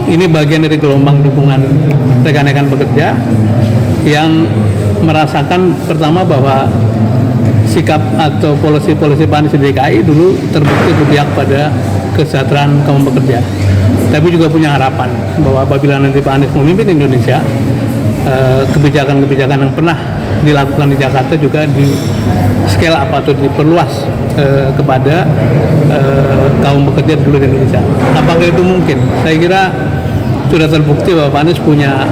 ini bagian dari gelombang dukungan rekan-rekan pekerja yang merasakan pertama bahwa sikap atau polisi-polisi Pak Anies di DKI dulu terbukti berpihak pada kesejahteraan kaum pekerja. Tapi juga punya harapan bahwa apabila nanti Pak Anies memimpin Indonesia, kebijakan-kebijakan yang pernah dilakukan di Jakarta juga di scale up atau diperluas kepada kaum pekerja di seluruh Indonesia. Apakah itu mungkin? Saya kira sudah terbukti bahwa Pak Anies punya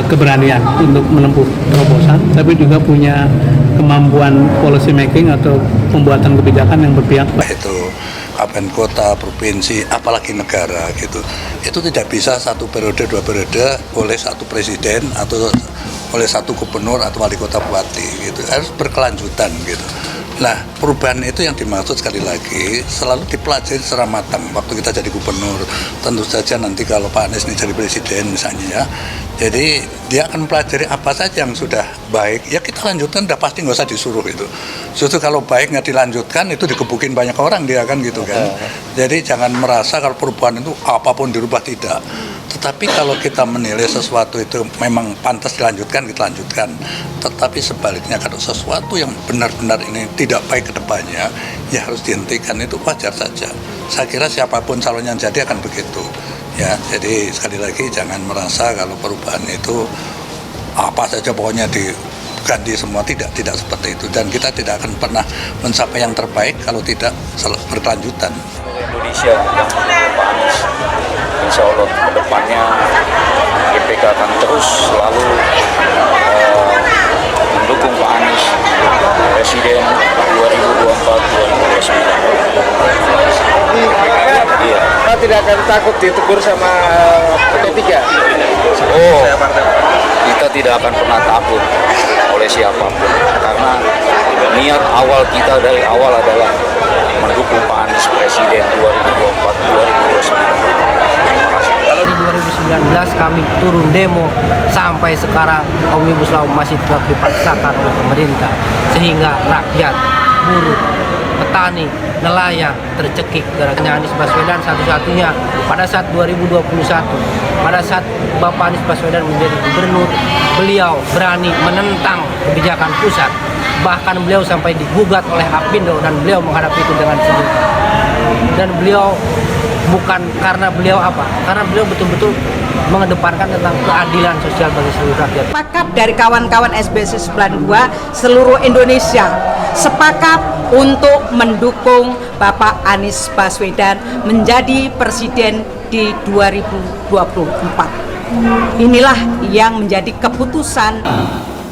keberanian untuk menempuh terobosan, tapi juga punya kemampuan policy making atau pembuatan kebijakan yang berpihak itu kabupaten kota, provinsi, apalagi negara gitu. Itu tidak bisa satu periode, dua periode oleh satu presiden atau oleh satu gubernur atau wali kota bupati gitu. Harus berkelanjutan gitu. Nah, perubahan itu yang dimaksud sekali lagi selalu dipelajari secara matang. Waktu kita jadi gubernur, tentu saja nanti kalau Pak Anies ini jadi presiden misalnya ya, jadi dia akan mempelajari apa saja yang sudah baik, ya kita lanjutkan, udah pasti nggak usah disuruh itu. Justru kalau baik nggak dilanjutkan, itu dikebukin banyak orang dia kan gitu kan. Jadi jangan merasa kalau perubahan itu apapun dirubah, tidak. Tetapi kalau kita menilai sesuatu itu memang pantas dilanjutkan, kita lanjutkan. Tetapi sebaliknya kalau sesuatu yang benar-benar ini tidak baik ke depannya, ya harus dihentikan, itu wajar saja. Saya kira siapapun calon yang jadi akan begitu. Ya, jadi sekali lagi jangan merasa kalau perubahan itu apa saja pokoknya diganti semua, tidak seperti itu. Dan kita tidak akan pernah mencapai yang terbaik kalau tidak berkelanjutan. Indonesia yang Pak Anies, insya Allah ke depannya GPK akan terus selalu mendukung Pak Anies Presiden 2024-2029. Iya. Kita tidak akan takut ditegur sama P3. Oh, kita tidak akan pernah takut oleh siapapun, karena niat awal kita dari awal adalah mendukung Pak Anies Presiden 2024-2029. Di 2019 kami turun demo, sampai sekarang Omnibus Law masih tetap dipaksakan oleh pemerintah, sehingga rakyat, buruh, petani, nelayan tercekik gara-gara Anies Baswedan satu-satunya. Pada saat 2021, pada saat Bapak Anies Baswedan menjadi gubernur, beliau berani menentang kebijakan pusat. Bahkan beliau sampai digugat oleh Apindo dan beliau menghadapi itu dengan senyum. Dan beliau bukan karena beliau apa? Karena beliau betul-betul mengedepankan tentang keadilan sosial bagi seluruh rakyat. Sepakat dari kawan-kawan SBC 92 seluruh Indonesia sepakat untuk mendukung Bapak Anies Baswedan menjadi presiden di 2024. Inilah yang menjadi keputusan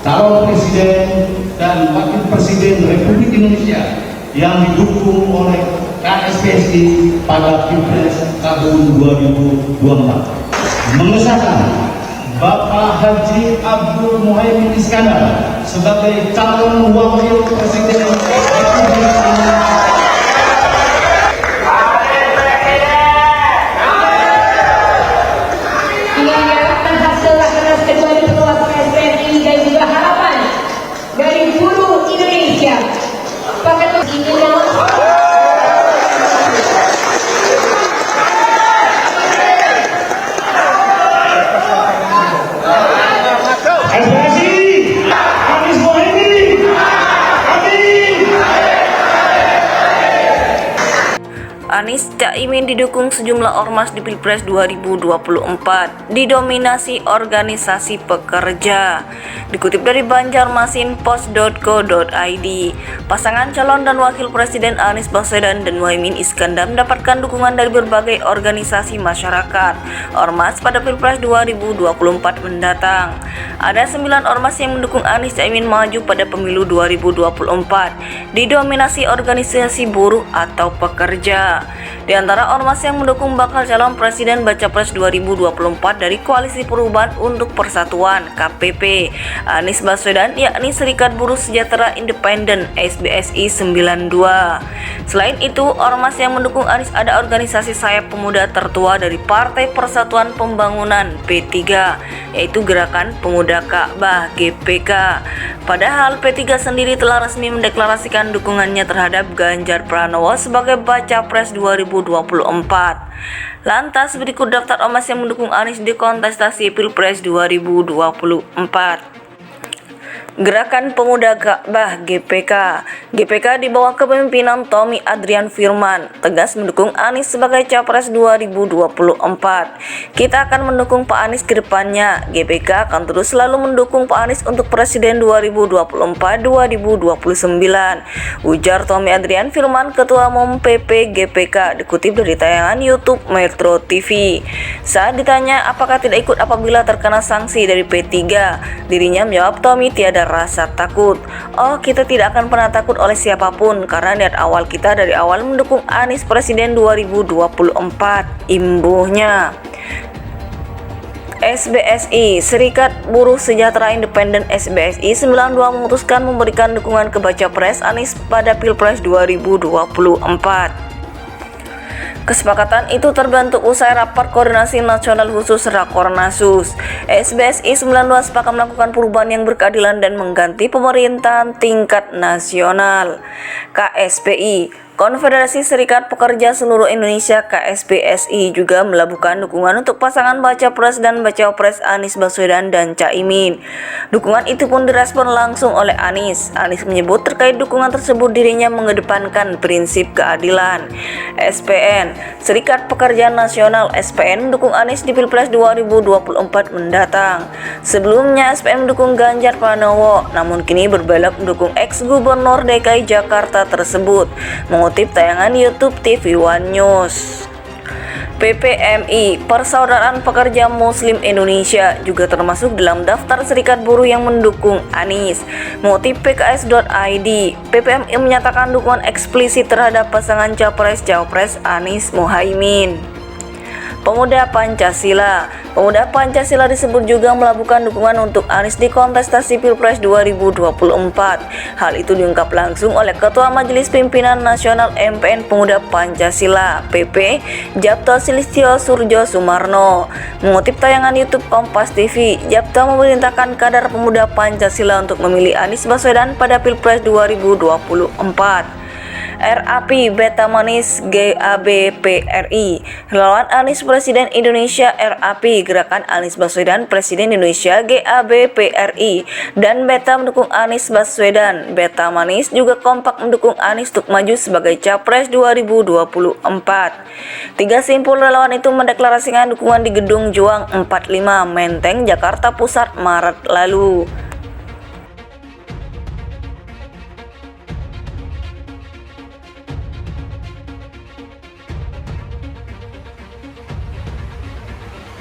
calon presiden dan wakil presiden Republik Indonesia yang didukung oleh KSPSI pada Pilpres tahun 2024. Mengesahkan Bapak Haji Abdul Muhaimin Iskandar sebagai calon wakil presiden Republik Indonesia. Dengan diharapkan hasil rakernas kedua diperluas SPSI dan juga harapan dari buruh Indonesia. Paket ini Anies Caimin didukung sejumlah ormas di Pilpres 2024, didominasi organisasi pekerja. Dikutip dari banjarmasinpost.co.id, pasangan calon dan wakil presiden Anies Baswedan dan Muhaimin Iskandar mendapatkan dukungan dari berbagai organisasi masyarakat, ormas pada Pilpres 2024 mendatang. Ada 9 ormas yang mendukung Anies Caimin maju pada pemilu 2024, didominasi organisasi buruh atau pekerja. Di antara ormas yang mendukung bakal calon presiden baca pres 2024 dari Koalisi Perubahan untuk Persatuan (KPP) Anies Baswedan, yakni Serikat Buruh Sejahtera Independen (SBSI 92). Selain itu, ormas yang mendukung Anies ada organisasi sayap pemuda tertua dari Partai Persatuan Pembangunan (P3), yaitu Gerakan Pemuda Ka'bah (GPK). Padahal P3 sendiri telah resmi mendeklarasikan dukungannya terhadap Ganjar Pranowo sebagai baca pres 2024 2024. Lantas berikut daftar ormas yang mendukung Anies di kontestasi Pilpres 2024. Gerakan Pemuda Ka'bah GPK. GPK di bawah kepemimpinan Tommy Adrian Firman tegas mendukung Anies sebagai Capres 2024. Kita akan mendukung Pak Anies ke depannya. GPK akan terus selalu mendukung Pak Anies untuk Presiden 2024-2029. Ujar Tommy Adrian Firman, Ketua Umum PP GPK, dikutip dari tayangan YouTube Metro TV. Saat ditanya apakah tidak ikut apabila terkena sanksi dari P3, dirinya menjawab, Tommy tiada rasa takut. Oh, kita tidak akan pernah takut oleh siapapun karena niat awal kita dari awal mendukung Anies Presiden 2024, imbuhnya. SBSI, Serikat Buruh Sejahtera Independen SBSI 92 memutuskan memberikan dukungan ke Baca Pres Anies pada Pilpres 2024. Kesepakatan itu terbentuk usai rapat koordinasi nasional khusus Rakornasus. SBSI 92 sepakat melakukan perubahan yang berkeadilan dan mengganti pemerintahan tingkat nasional. KSPI, Konfederasi Serikat Pekerja Seluruh Indonesia KSPSI juga melabuhkan dukungan untuk pasangan Baca Pres dan Baca Pres Anies Baswedan dan Caimin. Dukungan itu pun direspon langsung oleh Anies. Anies menyebut terkait dukungan tersebut dirinya mengedepankan prinsip keadilan. SPN, Serikat Pekerja Nasional SPN mendukung Anies di Pilpres 2024 mendatang. Sebelumnya SPN mendukung Ganjar Pranowo, namun kini berbelok mendukung ex-gubernur DKI Jakarta tersebut. Mengutip tayangan YouTube TV One News. PPMI, Persaudaraan Pekerja Muslim Indonesia, juga termasuk dalam daftar serikat buruh yang mendukung Anies. Mengutip pks.id, PPMI menyatakan dukungan eksplisit terhadap pasangan Capres-Cawapres Anies Muhaimin. Pemuda Pancasila. Pemuda Pancasila disebut juga melabuhkan dukungan untuk Anies di kontestasi Pilpres 2024. Hal itu diungkap langsung oleh Ketua Majelis Pimpinan Nasional MPN Pemuda Pancasila PP, Japto Silistio Surjo Sumarno. Mengutip tayangan YouTube Kompas TV, Japto memerintahkan kader Pemuda Pancasila untuk memilih Anies Baswedan pada Pilpres 2024. RAP Beta Manis GABPRI, Relawan Anies Presiden Indonesia RAP, Gerakan Anies Baswedan Presiden Indonesia GABPRI, dan Beta mendukung Anies Baswedan. Beta Manis juga kompak mendukung Anies untuk maju sebagai Capres 2024. Tiga simpul relawan itu mendeklarasikan dukungan di Gedung Juang 45 Menteng, Jakarta Pusat, Maret lalu.